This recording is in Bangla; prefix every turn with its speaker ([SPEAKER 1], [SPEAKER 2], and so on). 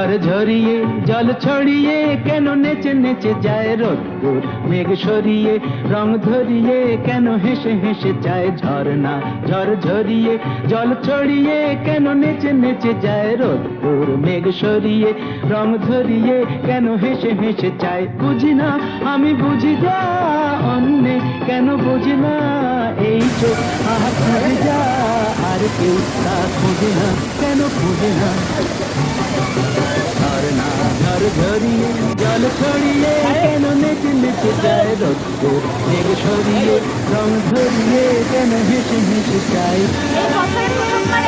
[SPEAKER 1] ঝড় ঝরিয়ে জল ছড়িয়ে কেন নেচে নেচে যায় রোদ্দুর মেঘ সরিয়ে রং ধরিয়ে কেন হেসে হেসে যায় ঝর্ণা ঝড় ঝরিয়ে জল ছড়িয়ে কেন নেচে নেচে যায় রোদ্দুর মেঘ সরিয়ে রং ধরিয়ে কেন হেসে হেসে যায় বুঝি না আমি বুঝি যা অন্যে কেন বুঝি না এই চোখ আহা খুঁজে যা আর কেউ তা খুঁজে না কেন খুঁজে না ঝর্ণা ঝড় ঝরিয়ে জল ছড়িয়ে কেন নেচে নেচে যায় রোদ্দুর মেঘ সরিয়ে রং ধরিয়ে কেন হেসে হেসে যায়।
[SPEAKER 2] এই বছরের প্রথমবার